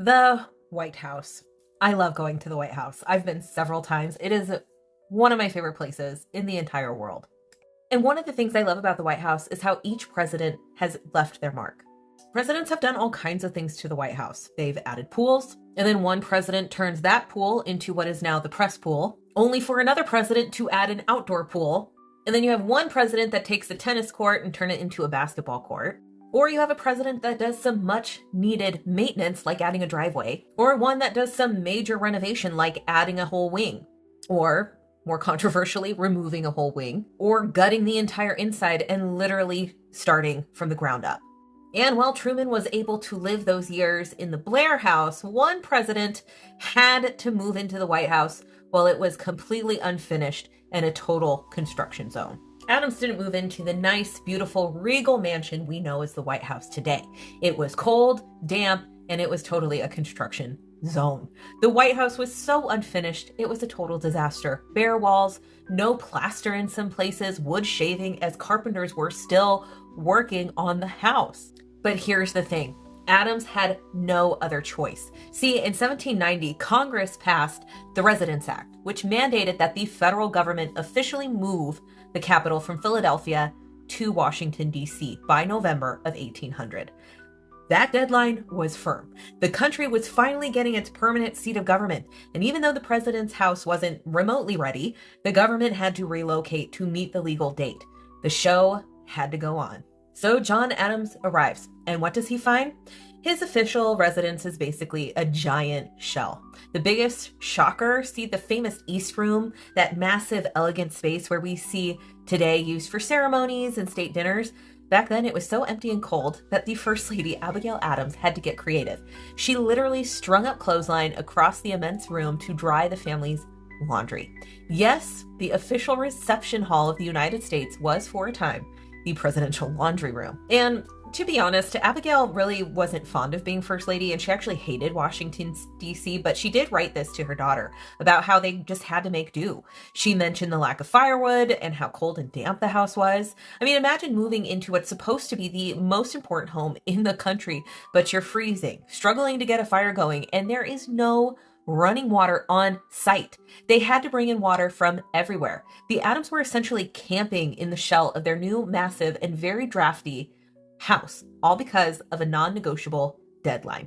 The White House. I love going to the White House. I've been several times. It is one of my favorite places in the entire world. And one of the things I love about the White House is how each president has left their mark. Presidents have done all kinds of things to the White House. They've added pools, and then one president turns that pool into what is now the press pool, only for another president to add an outdoor pool. And then you have one president that takes a tennis court and turn it into a basketball court. Or you have a president that does some much needed maintenance, like adding a driveway, or one that does some major renovation, like adding a whole wing, or more controversially, removing a whole wing, or gutting the entire inside and literally starting from the ground up. And while Truman was able to live those years in the Blair House, one president had to move into the White House while it was completely unfinished and a total construction zone. Adams didn't move into the nice, beautiful, regal mansion we know as the White House today. It was cold, damp, and it was totally a construction zone. The White House was so unfinished, it was a total disaster. Bare walls, no plaster in some places, wood shaving as carpenters were still working on the house. But here's the thing. Adams had no other choice. See, in 1790, Congress passed the Residence Act, which mandated that the federal government officially move the capital from Philadelphia to Washington, D.C. by November of 1800. That deadline was firm. The country was finally getting its permanent seat of government, and even though the president's house wasn't remotely ready, the government had to relocate to meet the legal date. The show had to go on. So John Adams arrives, and what does he find? His official residence is basically a giant shell. The biggest shocker, see the famous East Room, that massive, elegant space where we see today used for ceremonies and state dinners. Back then, it was so empty and cold that the First Lady, Abigail Adams, had to get creative. She literally strung up clothesline across the immense room to dry the family's laundry. Yes, the official reception hall of the United States was, for a time, the presidential laundry room. And to be honest, Abigail really wasn't fond of being First Lady, and she actually hated Washington, D.C., but she did write this to her daughter about how they just had to make do. She mentioned the lack of firewood and how cold and damp the house was. I mean, imagine moving into what's supposed to be the most important home in the country, but you're freezing, struggling to get a fire going, and there is no running water on site. They had to bring in water from everywhere. The Adams were essentially camping in the shell of their new, massive, and very drafty house, all because of a non-negotiable deadline.